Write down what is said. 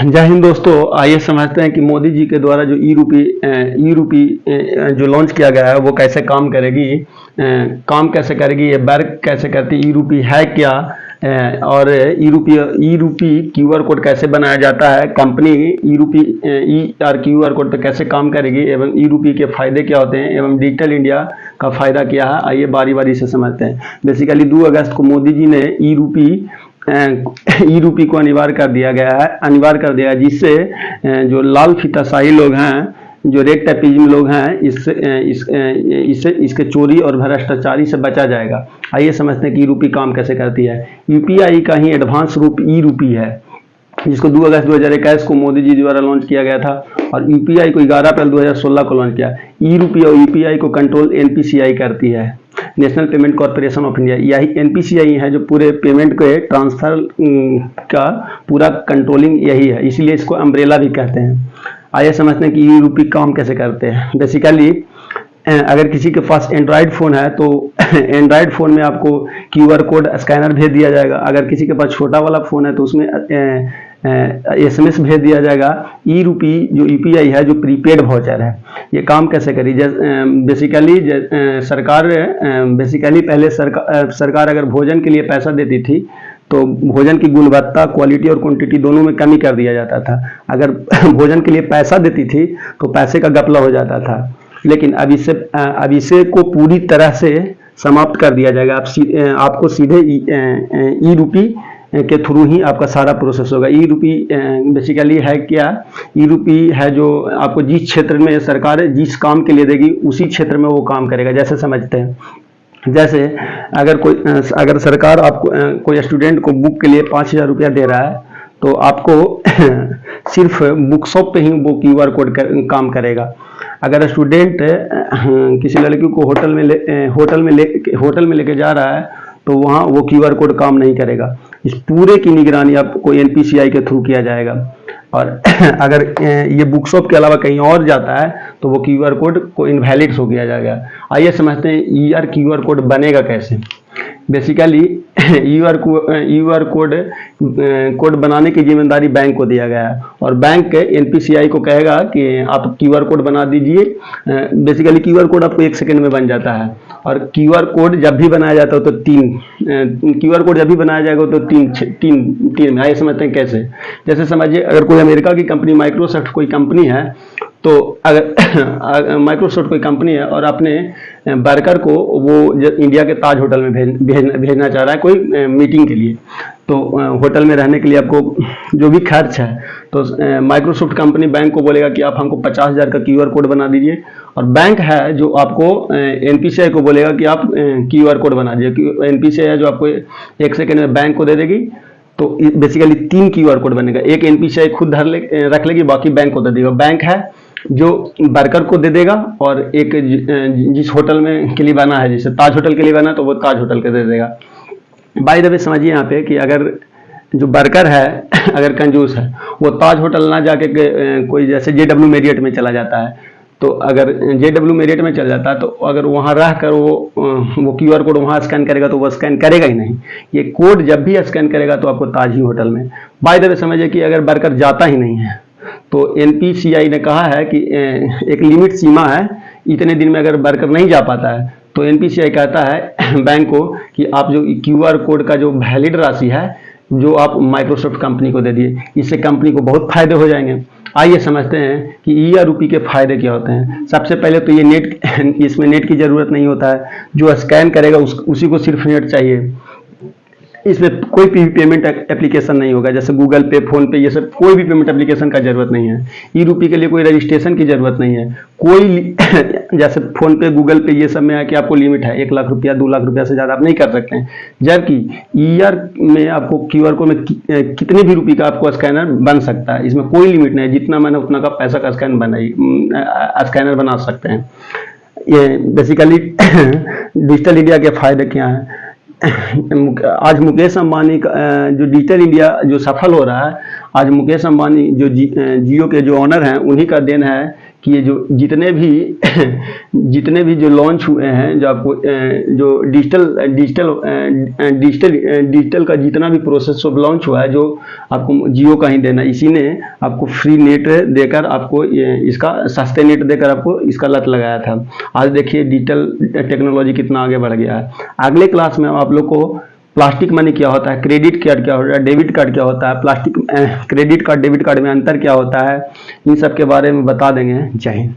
जय हिंद दोस्तों। आइए समझते हैं कि मोदी जी के द्वारा जो ई रूपी जो लॉन्च किया गया है वो कैसे काम करेगी, काम कैसे करेगी, ये वर्क कैसे करती, ई रूपी है क्या, और ई रूपी क्यूआर कोड कैसे बनाया जाता है, कंपनी क्यूआर कोड पर कैसे काम करेगी, एवं ई रूपी के फायदे क्या होते हैं, एवं डिजिटल इंडिया का फायदा क्या है। आइए बारी बारी से समझते हैं। बेसिकली 2 अगस्त को मोदी जी ने ई रूपी को अनिवार्य कर दिया है, जिससे जो लाल फीताशाही लोग हैं, जो रेड टैपिज्म लोग हैं, इसके चोरी और भ्रष्टाचारी से बचा जाएगा। आइए समझते हैं कि ई रूपी काम कैसे करती है। यूपीआई का ही एडवांस रूप ई रूपी है, जिसको 2 अगस्त 2021 को मोदी जी द्वारा लॉन्च किया गया था, और यूपीआई को 11 अप्रैल 2016 को लॉन्च किया। ई रूपी और यूपीआई को कंट्रोल एनपीसीआई करती है, national payment corporation of India. यही एनपीसीआई है जो पूरे पेमेंट के ट्रांसफर का पूरा कंट्रोलिंग यही है, इसीलिए इसको अम्ब्रेला भी कहते हैं। आइए समझते हैं कि ई रूपी काम कैसे करते हैं। बेसिकली अगर किसी के पास एंड्रॉयड फ़ोन है तो एंड्रॉयड फ़ोन में आपको क्यूआर कोड स्कैनर भेज दिया जाएगा। अगर किसी के पास छोटा वाला फ़ोन है तो उसमें एसएमएस भेज दिया जाएगा। ई रूपी जो यूपीआई है, जो प्रीपेड वाउचर है, ये काम कैसे करी। बेसिकली पहले सरकार अगर भोजन के लिए पैसा देती थी तो भोजन की गुणवत्ता, क्वालिटी और क्वांटिटी दोनों में कमी कर दिया जाता था। अगर भोजन के लिए पैसा देती थी तो पैसे का घपला हो जाता था, लेकिन अब इसे को पूरी तरह से समाप्त कर दिया जाएगा। आपको सीधे ई रूपी के थ्रू ही आपका सारा प्रोसेस होगा। ई रूपी बेसिकली है क्या, ई रूपी है जो आपको जिस क्षेत्र में सरकार जिस काम के लिए देगी उसी क्षेत्र में वो काम करेगा। जैसे समझते हैं, जैसे अगर सरकार आपको कोई स्टूडेंट को बुक के लिए 5,000 रुपया दे रहा है तो आपको सिर्फ बुक शॉप पे ही वो क्यूआर कोड काम करेगा। अगर स्टूडेंट किसी लड़की को होटल में लेके जा रहा है तो वहाँ वो क्यूआर कोड काम नहीं करेगा। इस पूरे की निगरानी आपको एनपीसीआई के थ्रू किया जाएगा। और अगर ये बुक शॉप के अलावा कहीं और जाता है तो वो क्यूआर कोड को इनवैलिड हो किया जाएगा। आइए समझते हैं क्यूआर कोड बनेगा कैसे। बेसिकली यूआर कोड बनाने की जिम्मेदारी बैंक को दिया गया है, और बैंक एनपीसीआई को कहेगा कि आप क्यूआर कोड बना दीजिए। बेसिकली क्यूआर कोड आपको 1 सेकंड में बन जाता है, और क्यूआर कोड जब भी बनाया जाता है तो क्यूआर कोड जब भी बनाया जाएगा तो तीन में। आइए समझते हैं कैसे। जैसे समझिए, अगर कोई अमेरिका की कंपनी माइक्रोसॉफ्ट कोई कंपनी है, तो अगर माइक्रोसॉफ्ट कोई कंपनी है और अपने वर्कर को वो इंडिया के ताज होटल में भेजना चाह रहा है कोई मीटिंग के लिए, तो होटल में रहने के लिए आपको जो भी खर्च है, तो माइक्रोसॉफ्ट कंपनी बैंक को बोलेगा कि आप हमको 50,000 का क्यूआर कोड बना दीजिए, और बैंक है जो आपको एनपीसीआई को बोलेगा कि आप क्यूआर कोड बना दीजिए। एनपीसीआई है जो आपको 1 सेकंड में बैंक को दे देगी। तो बेसिकली 3 क्यूआर कोड बनेगा। एक एनपीसीआई खुद रख लेगी, बाकी बैंक को दे देगा। बैंक है जो वर्कर को दे देगा, और एक जिस होटल में के लिए बना है, जैसे ताज होटल के लिए बना तो वो ताज होटल के दे देगा। बाय द वे समझिए यहाँ पे कि अगर जो वर्कर है अगर कंजूस है, वो ताज होटल ना जाके कोई जैसे जेडब्ल्यू मेरियट में चला जाता है, तो अगर जेडब्ल्यू मेरियट में चल जाता है तो अगर वहाँ रह कर वो क्यूआर कोड वहाँ स्कैन करेगा तो वो स्कैन करेगा ही नहीं। ये कोड जब भी स्कैन करेगा तो आपको ताज ही होटल में। बाय द वे समझिए कि अगर वर्कर जाता ही नहीं है तो एनपीसीआई ने कहा है कि एक लिमिट सीमा है, इतने दिन में अगर वर्कर नहीं जा पाता है तो एनपीसीआई कहता है बैंक को कि आप जो क्यूआर कोड का जो वैलिड राशि है जो आप माइक्रोसॉफ्ट कंपनी को दे दिए, इससे कंपनी को बहुत फायदे हो जाएंगे। आइए समझते हैं कि ई रूपी के फायदे क्या होते हैं। सबसे पहले तो ये इसमें नेट की जरूरत नहीं होता है। जो स्कैन करेगा उसी को सिर्फ नेट चाहिए। इसमें कोई भी पेमेंट एप्लीकेशन नहीं होगा, जैसे गूगल पे, फोन पे, ये सब कोई भी पेमेंट एप्लीकेशन का जरूरत नहीं है। ई रूपी के लिए कोई रजिस्ट्रेशन की जरूरत नहीं है। कोई जैसे फोन पे, गूगल पे, ये सब में है कि आपको लिमिट है 1 लाख रुपया, 2 लाख रुपया से ज़्यादा आप नहीं कर सकते हैं। जबकि ई में आपको क्यूआर कोड में कितने भी रुपये का आपको स्कैनर बन सकता है, इसमें कोई लिमिट नहीं है। जितना मैंने उतना का पैसा का स्कैनर बना सकते हैं। ये बेसिकली डिजिटल इंडिया के फायदे क्या हैं। आज मुकेश अंबानी का जो डिजिटल इंडिया जो सफल हो रहा है, आज मुकेश अंबानी जो जियो के जो ऑनर हैं उन्हीं का देन है कि ये जो जितने भी जो लॉन्च हुए हैं, जो आपको जो डिजिटल का जितना भी प्रोसेस सब लॉन्च हुआ है, जो आपको जियो का ही देना, इसी ने आपको फ्री नेट देकर आपको इसका सस्ते नेट देकर आपको इसका लत लगाया था। आज देखिए डिजिटल टेक्नोलॉजी कितना आगे बढ़ गया है। अगले क्लास में हम आप लोग को प्लास्टिक मनी क्या होता है, क्रेडिट कार्ड क्या होता है, डेबिट कार्ड क्या होता है, क्रेडिट कार्ड डेबिट कार्ड में अंतर क्या होता है, इन सब के बारे में बता देंगे। जय हिंद।